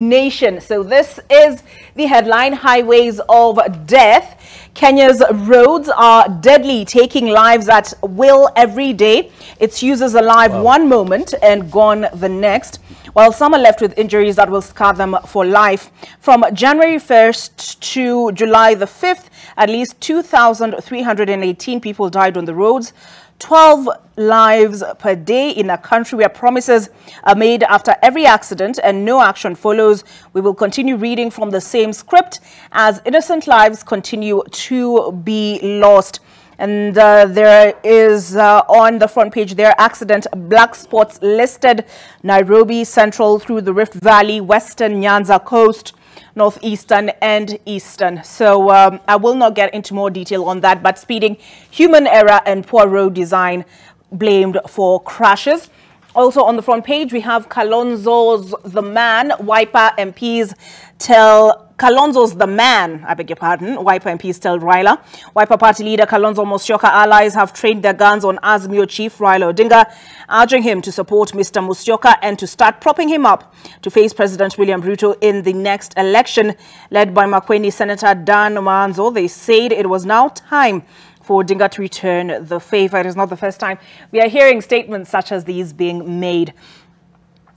Nation. So this is the headline: highways of death. Kenya's roads are deadly, taking lives at will every day. Its users alive one moment and gone the next, while some are left with injuries that will scar them for life. From January 1st to July the 5th, at least 2,318 people died on the roads. 12 lives per day in a country where promises are made after every accident and no action follows. We will continue reading from the same script as innocent lives continue to be lost. And there is on the front page there, accident black spots listed: Nairobi, Central through the Rift Valley, Western Nyanza Coast, Northeastern and Eastern. So I will not get into more detail on that, but speeding, human error and poor road design blamed for crashes. Also on the front page, we have Kalonzo's the man. Wiper MPs tell Kalonzo's the man, I beg your pardon. Wiper MPs tell Raila. Wiper party leader Kalonzo Musyoka allies have trained their guns on Azimio chief Raila Odinga, urging him to support Mr. Musyoka and to start propping him up to face President William Ruto in the next election. Led by Makueni Senator Dan Manzo, they said it was now time for Odinga to return the favor. It is not the first time we are hearing statements such as these being made.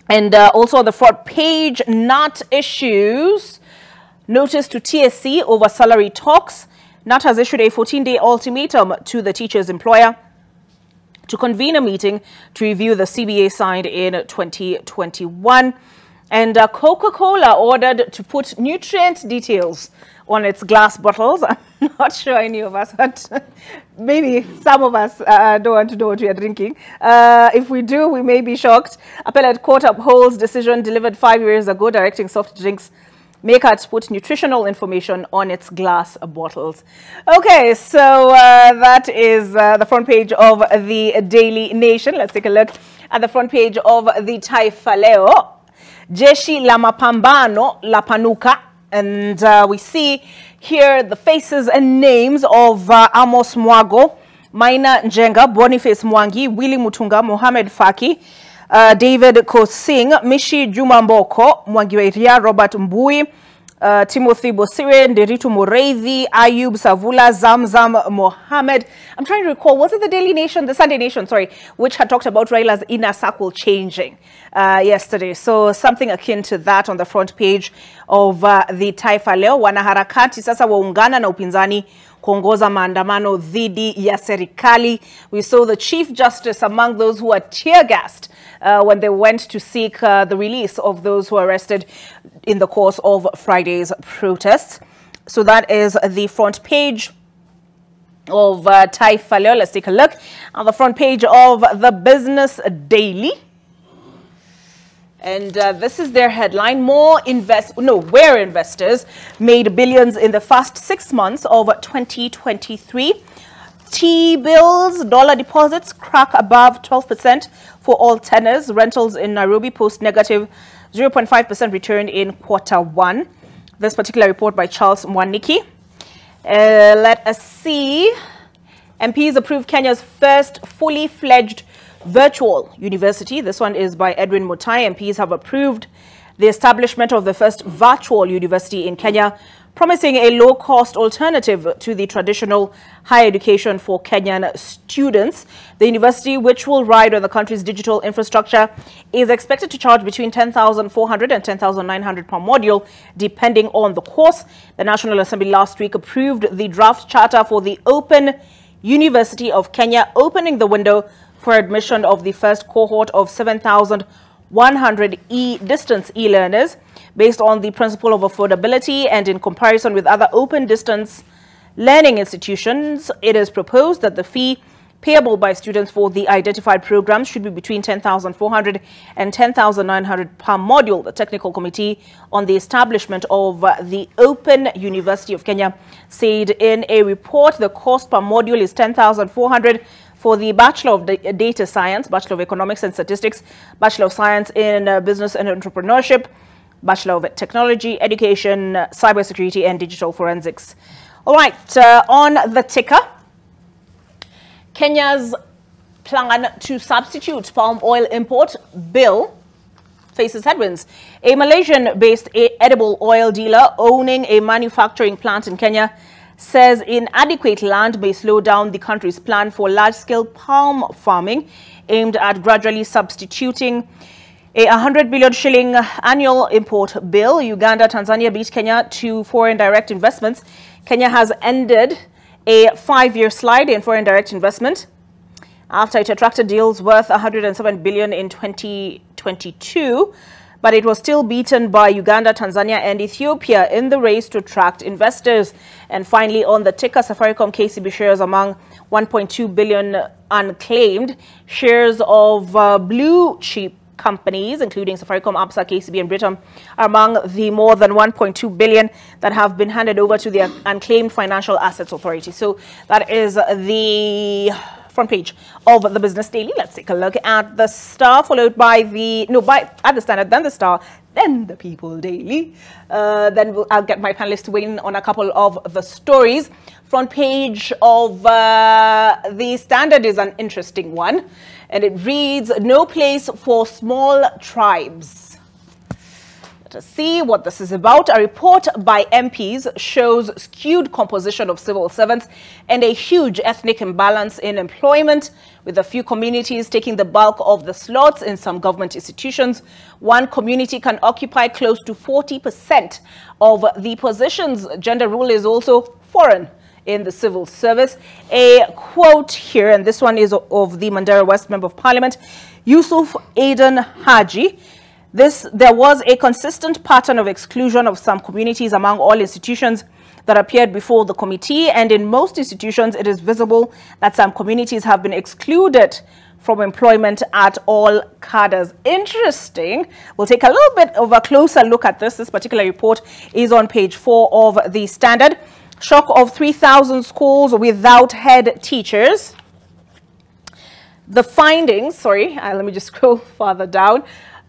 And also on the front page, NAT issues notice to TSC over salary talks. NAT has issued a 14-day ultimatum to the teacher's employer to convene a meeting to review the CBA signed in 2021. And Coca-Cola ordered to put nutrient details on its glass bottles. I'm not sure any of us, but maybe some of us don't want to know what we are drinking. If we do, we may be shocked. Appellate court upholds decision delivered 5 years ago directing soft drinks maker to put nutritional information on its glass bottles. Okay, so that is the front page of the Daily Nation. Let's take a look at the front page of the Taifa Leo. Jeshi la mapambano la panuka. And we see here the faces and names of Amos Mwago, Maina Njenga, Boniface Mwangi, Willy Mutunga, Mohamed Faki, David Kosing, Mishi Juma Mboko, Mwangi Wairia, Robert Mbui, Timothy Bosire, Nderitu Mureithi, Ayub Savula, Zamzam Mohammed. I'm trying to recall, was it the Daily Nation, the Sunday Nation, sorry, which had talked about Raila's inner circle changing yesterday. So something akin to that on the front page of the Taifa Leo. Wanaharakati sasa waungana na upinzani kuongoza maandamano dhidi ya serikali. We saw the Chief Justice among those who were tear-gassed when they went to seek the release of those who were arrested in the course of Friday's protests. So that is the front page of Taifa Leo. Let's take a look on the front page of the Business Daily. And this is their headline: where investors made billions in the first 6 months of 2023. T-bills, dollar deposits crack above 12% for all tenors. Rentals in Nairobi post negative 0.5% return in Q1. This particular report by Charles Mwaniki. Let us see. MPs approve Kenya's first fully fledged virtual university. This one is by Edwin Mutai. MPs have approved the establishment of the first virtual university in Kenya, promising a low-cost alternative to the traditional higher education for Kenyan students. The university, which will ride on the country's digital infrastructure, is expected to charge between 10,400 and 10,900 per module, depending on the course. The National Assembly last week approved the draft charter for the Open University of Kenya, opening the window for admission of the first cohort of 7,100 distance e-learners. Based on the principle of affordability and in comparison with other open distance learning institutions, it is proposed that the fee payable by students for the identified programs should be between 10,400 and 10,900 per module. The Technical Committee on the establishment of the Open University of Kenya said in a report the cost per module is 10,400 for the Bachelor of Data Science, Bachelor of Economics and Statistics, Bachelor of Science in Business and Entrepreneurship, Bachelor of Technology, Education, Cybersecurity and Digital Forensics. All right, on the ticker, Kenya's plan to substitute palm oil import bill faces headwinds. A Malaysian-based edible oil dealer owning a manufacturing plant in Kenya says inadequate land may slow down the country's plan for large-scale palm farming aimed at gradually substituting a 100 billion shilling annual import bill. Uganda, Tanzania beat Kenya to foreign direct investments. Kenya has ended a 5-year slide in foreign direct investment after it attracted deals worth 107 billion in 2022, but it was still beaten by Uganda, Tanzania and Ethiopia in the race to attract investors. And finally, on the ticker, Safaricom KCB shares among 1.2 billion unclaimed shares of blue chip companies, including Safaricom, Absa, KCB and Britam, are among the more than 1.2 billion that have been handed over to the Unclaimed Financial Assets Authority. So that is the front page of the Business Daily. Let's take a look at the Star, followed by the, at the Standard, then the Star, then the People Daily. Then I'll get my panelists to weigh in on a couple of the stories. Front page of the Standard is an interesting one, and it reads, "No place for small tribes." Let us see what this is about. A report by MPs shows skewed composition of civil servants and a huge ethnic imbalance in employment, with a few communities taking the bulk of the slots in some government institutions. One community can occupy close to 40% of the positions. Gender rule is also foreign in the civil service. A quote here, and this one is of the Mandera West Member of Parliament, Yusuf Aden Haji. There was a consistent pattern of exclusion of some communities among all institutions that appeared before the committee, and in most institutions it is visible that some communities have been excluded from employment at all cadres. Interesting. We'll take a little bit of a closer look at this. This particular report is on page 4 of the Standard. Shock of 3,000 schools without head teachers. The findings, let me just scroll further down.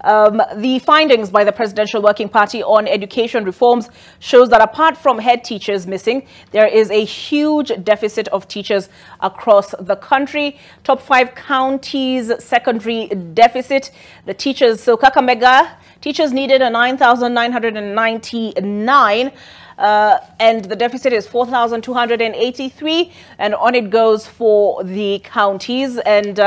The findings by the Presidential Working Party on education reforms shows that apart from head teachers missing, there is a huge deficit of teachers across the country. Top 5 counties secondary deficit. The teachers, so Kakamega, teachers needed a 9,999. And the deficit is 4,283, and on it goes for the counties. And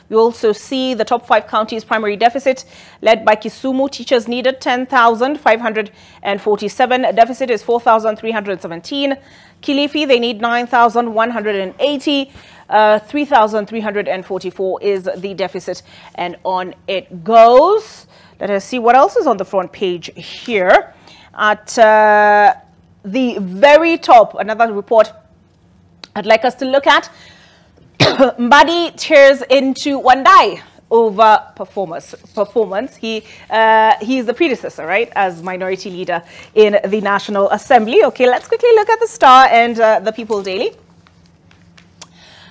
we also see the top 5 counties primary deficit led by Kisumu. Teachers needed 10,547. Deficit is 4,317. Kilifi, they need 9,180. 3,344 is the deficit, and on it goes. Let us see what else is on the front page here. At the very top, another report I'd like us to look at. Mbadi tears into Wandai over performance. He is the predecessor, right, as minority leader in the National Assembly. Okay, let's quickly look at the Star and the People Daily.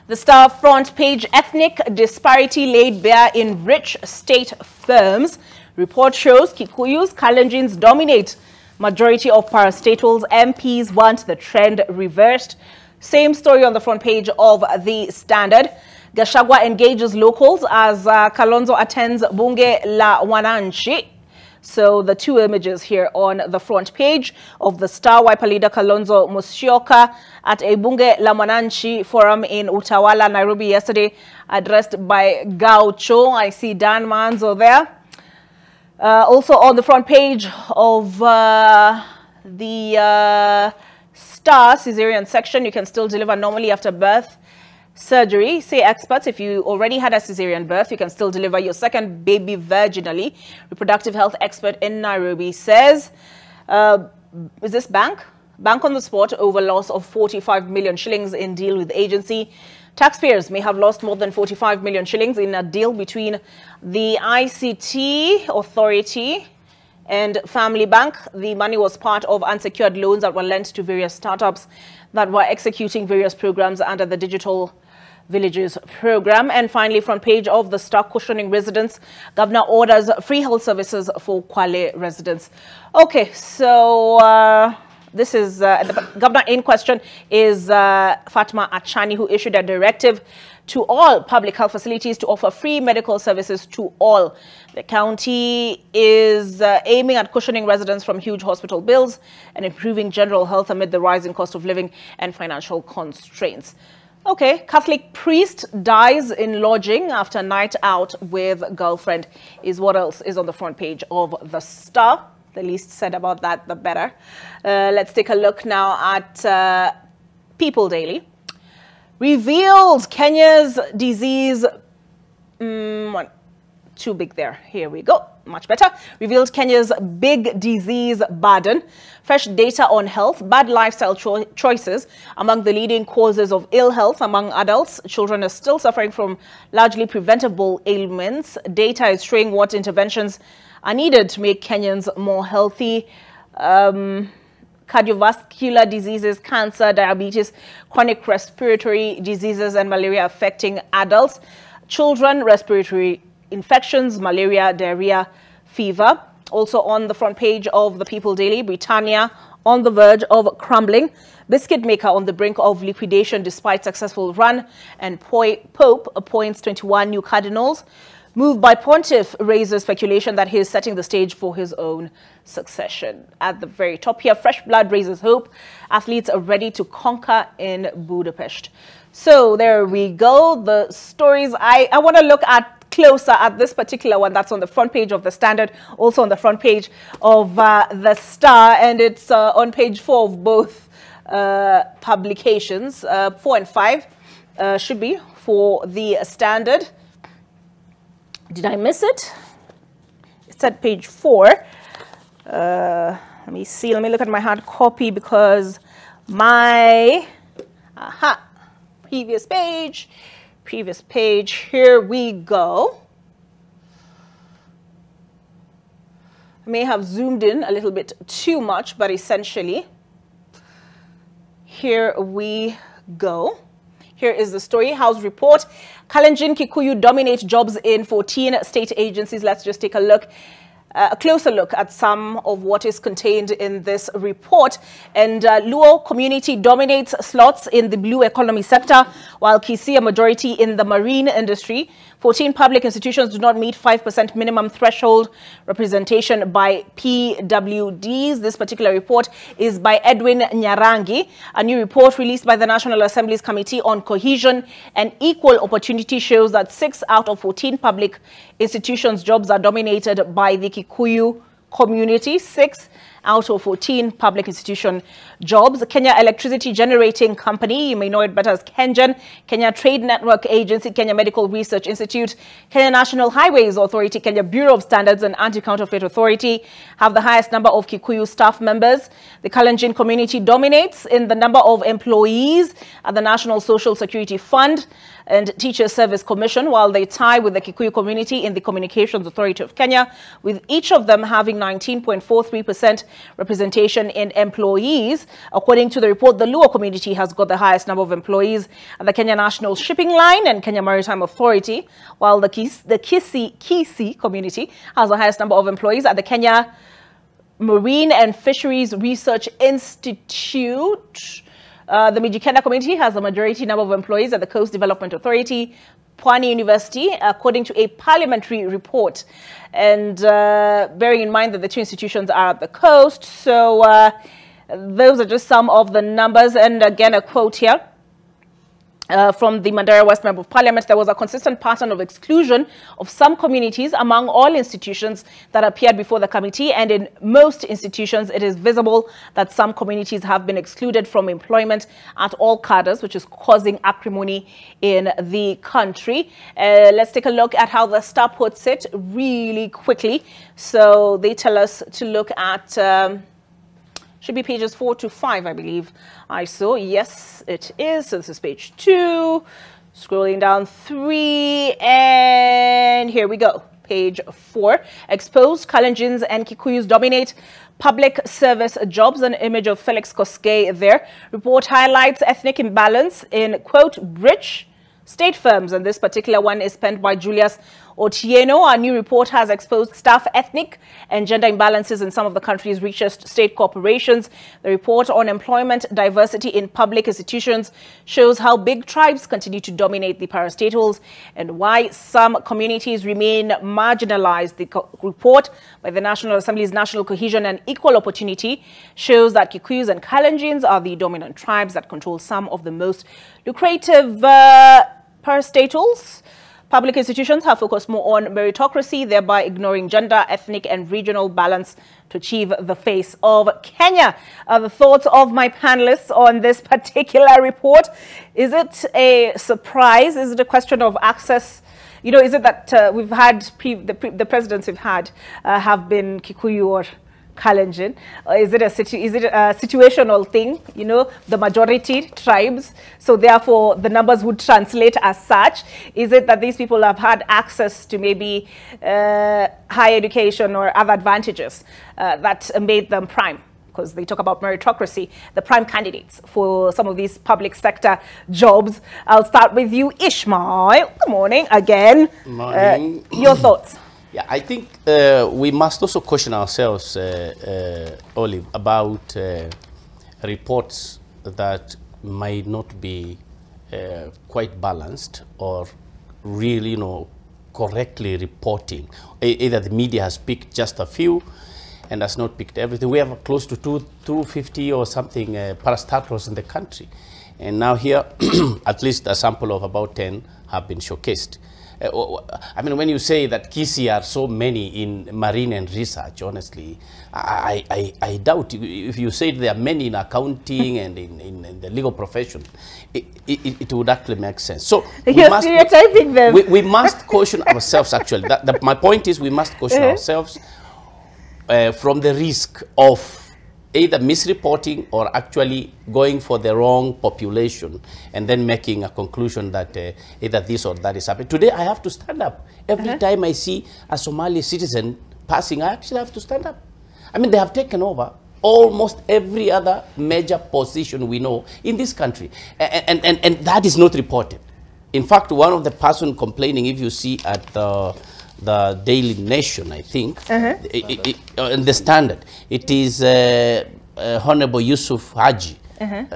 The Star front page, ethnic disparity laid bare in rich state firms. Report shows Kikuyus, Kalenjins dominate majority of parastatals. MPs want the trend reversed. Same story on the front page of the Standard. Gachagua engages locals as Kalonzo attends Bunge la Wananchi. So the two images here on the front page of the Star. Wiper leader Kalonzo Musyoka at a Bunge la Wananchi forum in Utawala, Nairobi yesterday, addressed by Gaucho. I see Dan Manzo there. Also on the front page of the Star cesarean section, you can still deliver normally after birth surgery. Say experts, if you already had a cesarean birth, you can still deliver your second baby virginally. Reproductive health expert in Nairobi says, is this bank on the spot over loss of 45 million shillings in deal with agency. Taxpayers may have lost more than 45 million shillings in a deal between the ICT Authority and Family Bank. The money was part of unsecured loans that were lent to various startups that were executing various programs under the Digital Villages program. And finally, front page of the Star, cushioning residents. Governor orders free health services for Kwale residents. Okay, so This is the governor in question is Fatma Achani, who issued a directive to all public health facilities to offer free medical services to all. The county is aiming at cushioning residents from huge hospital bills and improving general health amid the rising cost of living and financial constraints. Okay, Catholic priest dies in lodging after night out with girlfriend is what else is on the front page of the Star. The least said about that, the better. Let's take a look now at People Daily. Reveals Kenya's disease, too big there. Here we go. Much better. Reveals Kenya's big disease burden. Fresh data on health, bad lifestyle choices among the leading causes of ill health among adults. Children are still suffering from largely preventable ailments. Data is showing what interventions are needed to make Kenyans more healthy. Cardiovascular diseases, cancer, diabetes, chronic respiratory diseases, and malaria affecting adults. Children, respiratory infections, malaria, diarrhea, fever. Also on the front page of the People Daily, Britannia on the verge of crumbling. Biscuit maker on the brink of liquidation despite successful run. And Pope appoints 21 new cardinals. Moved by Pontiff raises speculation that he is setting the stage for his own succession. At the very top here, fresh blood raises hope. Athletes are ready to conquer in Budapest. So there we go. The stories I want to look at closer at this particular one that's on the front page of the Standard, also on the front page of the Star, and it's on page 4 of both publications. 4 and 5 should be for the Standard. Did I miss it? It's at page 4. Let me see. Let me look at my hard copy because my previous page. Here we go. I may have zoomed in a little bit too much, but essentially, here we go. Here is the story. House report. Kalenjin Kikuyu dominate jobs in 14 state agencies. Let's just take a look. A closer look at some of what is contained in this report. And Luo community dominates slots in the blue economy sector, while Kisii a majority in the marine industry. 14 public institutions do not meet 5% minimum threshold representation by PWDs. This particular report is by Edwin Nyarangi. A new report released by the National Assembly's Committee on Cohesion and Equal Opportunity shows that 6 out of 14 public institutions' jobs are dominated by the Kikuyu community. 6 out of 14 public institution jobs. Kenya Electricity Generating Company, you may know it better as KENGEN, Kenya Trade Network Agency, Kenya Medical Research Institute, Kenya National Highways Authority, Kenya Bureau of Standards and Anti-Counterfeit Authority have the highest number of Kikuyu staff members. The Kalenjin community dominates in the number of employees at the National Social Security Fund and Teacher Service Commission, while they tie with the Kikuyu community in the Communications Authority of Kenya, with each of them having 19.43% representation in employees. According to the report, the Luo community has got the highest number of employees at the Kenya National Shipping Line and Kenya Maritime Authority, while the Kisii community has the highest number of employees at the Kenya Marine and Fisheries Research Institute. The Mijikenda community has the majority number of employees at the Coast Development Authority, Pwani University, according to a parliamentary report. And bearing in mind that the two institutions are at the coast, so those are just some of the numbers. And again, a quote here. From the Mandera West Member of Parliament, there was a consistent pattern of exclusion of some communities among all institutions that appeared before the committee, and in most institutions it is visible that some communities have been excluded from employment at all cadres, which is causing acrimony in the country. Let's take a look at how the Star puts it really quickly. So they tell us to look at should be pages 4 to 5, I believe. I saw. Yes, it is. So this is page 2. Scrolling down 3, and here we go. Page 4. Exposed Kalenjins and Kikuyus dominate public service jobs. An image of Felix Koskei there. Report highlights ethnic imbalance in, quote, rich state firms, and this particular one is penned by Julius Otieno. Our new report has exposed staff ethnic and gender imbalances in some of the country's richest state corporations. The report on employment diversity in public institutions shows how big tribes continue to dominate the parastatals and why some communities remain marginalized. The report by the National Assembly's National Cohesion and Equal Opportunity shows that Kikuyus and Kalenjins are the dominant tribes that control some of the most lucrative parastatals. Public institutions have focused more on meritocracy, thereby ignoring gender, ethnic and regional balance to achieve the face of Kenya. The thoughts of my panelists on this particular report. Is it a surprise? Is it a question of access? You know, is it that we've had the presidents we've had have been Kikuyu or Kalenjin? Is it a situational thing? You know, the majority tribes, so therefore the numbers would translate as such. Is it that these people have had access to maybe higher education or other advantages that made them prime? Because they talk about meritocracy, the prime candidates for some of these public sector jobs. I'll start with you, Ishmael. Good morning again. Morning. Your thoughts? Yeah, I think we must also caution ourselves, Olive, about reports that might not be quite balanced or really, you know, correctly reporting. Either the media has picked just a few and has not picked everything. We have close to 250 or something parastatals in the country. And now here, at least a sample of about 10 have been showcased. I mean, when you say that Kisi are so many in marine and research, honestly, I doubt. If you say there are many in accounting and in the legal profession, it would actually make sense. So you're stereotyping them. We must caution ourselves, actually. My point is we must caution ourselves from the risk of either misreporting or actually going for the wrong population and then making a conclusion that either this or that is happening. Today, I have to stand up. Every time I see a Somali citizen passing, I actually have to stand up. I mean, they have taken over almost every other major position we know in this country. And that is not reported. In fact, one of the person complaining, if you see at the Daily Nation, I think, in the Standard, it is Honorable Yusuf Haji,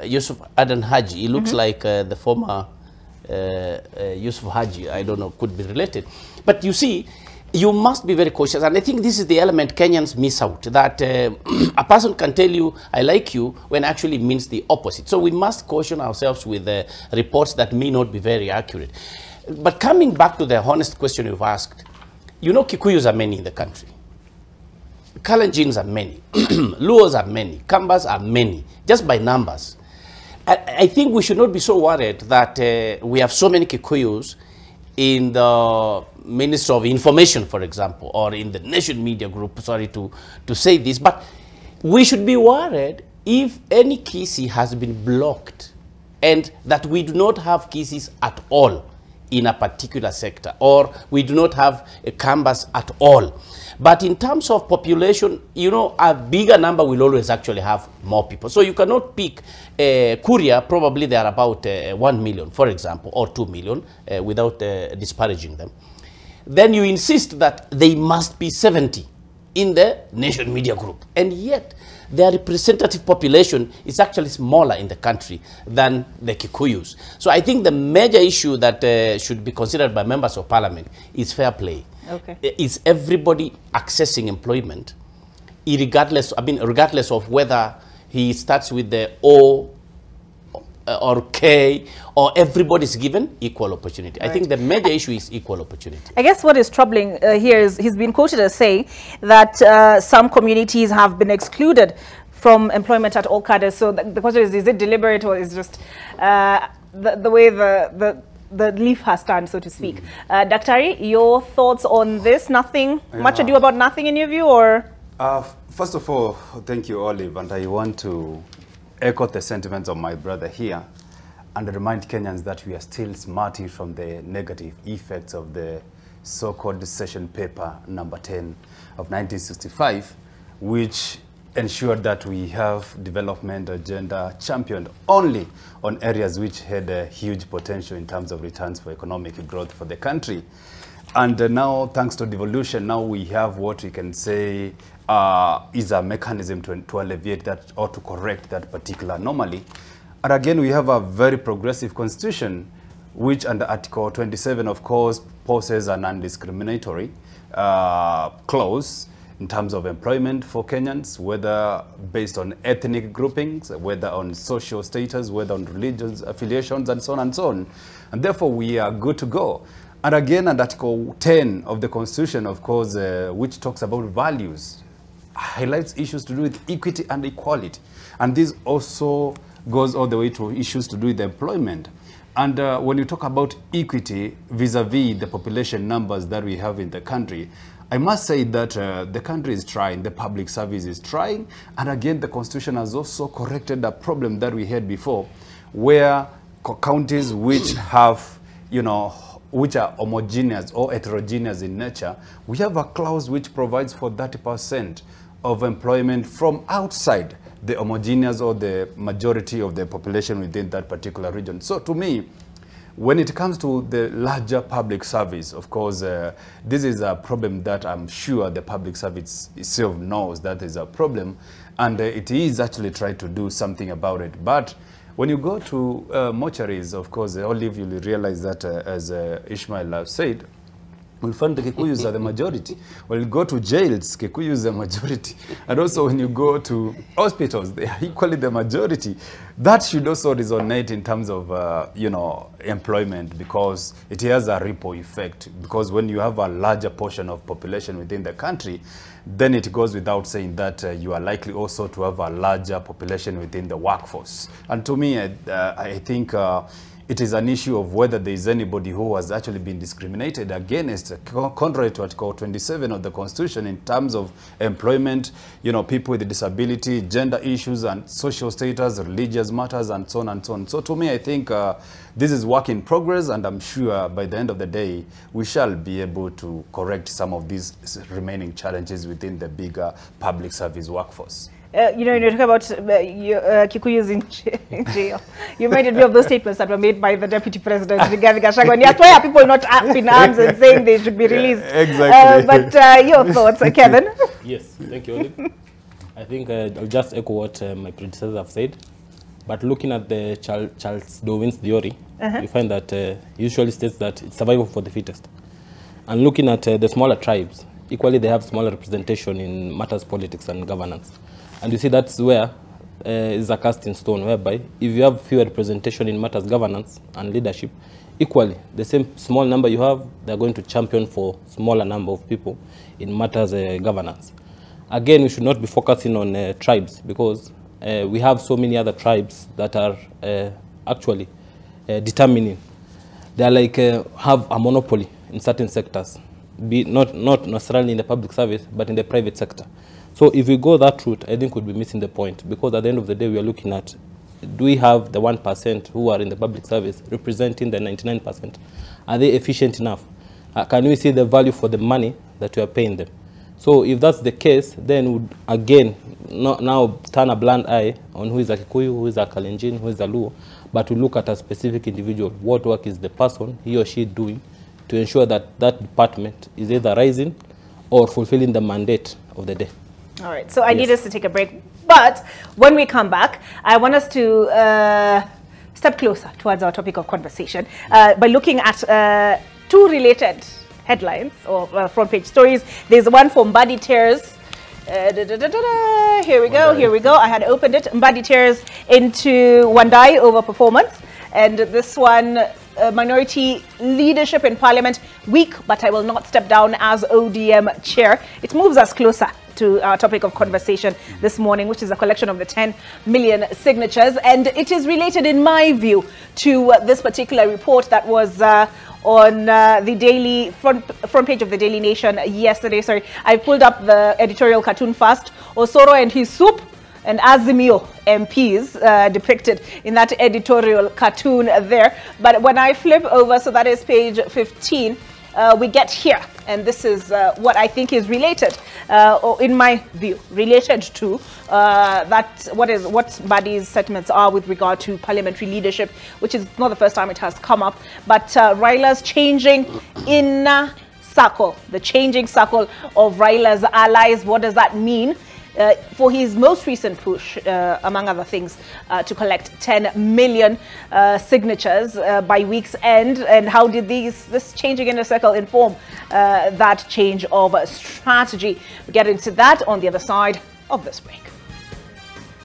Yusuf Adan Haji. He looks like the former Yusuf Haji. I don't know, could be related. But you see, you must be very cautious. And I think this is the element Kenyans miss out, that a person can tell you, I like you, when actually means the opposite. So we must caution ourselves with reports that may not be very accurate. But coming back to the honest question you've asked, you know, Kikuyus are many in the country. Kalenjins are many. Luos are many. Kambas are many, just by numbers. I think we should not be so worried that we have so many Kikuyus in the Ministry of Information, for example, or in the Nation Media Group, sorry to say this, but we should be worried if any Kisi has been blocked and that we do not have Kisis at all in a particular sector, or we do not have a canvas at all. But in terms of population, you know, a bigger number will always actually have more people. So you cannot pick Kuria, probably they are about 1 million, for example, or 2 million, without disparaging them. Then you insist that they must be 70 in the Nation Media Group. And yet, their representative population is actually smaller in the country than the Kikuyus. So I think the major issue that should be considered by members of parliament is fair play. Okay. Is everybody accessing employment, regardless of whether he starts with the O or K, or everybody's given equal opportunity. Right. I think the major issue is equal opportunity. I guess what is troubling here is he's been quoted as saying that some communities have been excluded from employment at all cadres. So the question is it deliberate, or is just the way the leaf has turned, so to speak? Daktari, your thoughts on this? Nothing, much ado about nothing in your view, or? First of all, thank you, Olive, and I want to echo the sentiments of my brother here and remind Kenyans that we are still smarting from the negative effects of the so-called session paper number 10 of 1965, which ensured that we have development agenda championed only on areas which had a huge potential in terms of returns for economic growth for the country. And now, thanks to devolution, now we have what we can say is a mechanism to alleviate that or to correct that particular anomaly. And again, we have a very progressive constitution, which under Article 27, of course, poses a non-discriminatory clause in terms of employment for Kenyans, whether based on ethnic groupings, whether on social status, whether on religious affiliations, and so on and so on. And therefore, we are good to go. And again, under Article 10 of the Constitution, of course, which talks about values, highlights issues to do with equity and equality. And this also goes all the way to issues to do with employment. And when you talk about equity vis-a-vis the population numbers that we have in the country, I must say that the country is trying, the public service is trying, and again, the Constitution has also corrected a problem that we had before, where counties which have, you know, which are homogeneous or heterogeneous in nature, we have a clause which provides for 30% of employment from outside the homogeneous or the majority of the population within that particular region. So to me, when it comes to the larger public service, of course, this is a problem that I'm sure the public service itself knows that is a problem, and it is actually trying to do something about it. But when you go to mortuaries, of course, Olive, you'll realize that, as Ishmael said, we'll find the Kikuyus are the majority. When you go to jails, Kikuyus are the majority. And also when you go to hospitals, they are equally the majority. That should also resonate in terms of, you know, employment, because it has a ripple effect. Because when you have a larger portion of population within the country, then it goes without saying that you are likely also to have a larger population within the workforce. And to me, I think it is an issue of whether there is anybody who has actually been discriminated against, contrary to Article 27 of the Constitution, in terms of employment, you know, people with disability, gender issues, and social status, religious matters, and so on and so on. So to me, I think this is work in progress, and I'm sure by the end of the day, we shall be able to correct some of these remaining challenges within the bigger public service workforce. You know, when you talk about Kikuyus in jail, you reminded me of those statements that were made by the Deputy President, Rigathi Gachagua. And yes, why are people not up in arms and saying they should be released? Exactly. But your thoughts, Kevin? Yes, thank you, Olive. I think I'll just echo what my predecessors have said. But looking at the Charles Darwin's theory, you find that usually states that it's survival for the fittest. And looking at the smaller tribes, equally they have smaller representation in matters politics and governance. And you see that's where is a cast in stone, whereby if you have fewer representation in matters governance and leadership, equally, the same small number you have, they're going to champion for smaller number of people in matters governance. Again, we should not be focusing on tribes, because we have so many other tribes that are actually determining. They are like have a monopoly in certain sectors, not necessarily in the public service, but in the private sector. So if we go that route, I think we'll be missing the point, because at the end of the day, we are looking at, do we have the 1% who are in the public service representing the 99%? Are they efficient enough? Can we see the value for the money that we are paying them? So if that's the case, then we'd again now turn a blind eye on who is a Kikuyu, who is a Kalenjin, who is a Luo, but we look at a specific individual. What work is the person, he or she, doing to ensure that that department is either rising or fulfilling the mandate of the day? All right, so I need us to take a break. But when we come back, I want us to step closer towards our topic of conversation by looking at two related headlines or front page stories. There's one for Mbadi tears. Here we go. I had opened it. Mbadi tears into Wandai over performance. And this one, minority leadership in parliament weak, but I will not step down as ODM chair. It moves us closer to our topic of conversation this morning, which is a collection of the 10 million signatures. And it is related, in my view, to this particular report that was on the daily front page of the Daily Nation yesterday. Sorry, I pulled up the editorial cartoon first. Osoro and his soup and Azimio MPs depicted in that editorial cartoon there. But when I flip over, so that is page 15, we get here, and this is what I think is related, or in my view, related to what Mbadi's sentiments are with regard to parliamentary leadership, which is not the first time it has come up. But Raila's changing in circle, the changing circle of Raila's allies. What does that mean for his most recent push, among other things, to collect 10 million signatures by week's end? And how did this changing inner circle inform that change of strategy? We get into that on the other side of this break.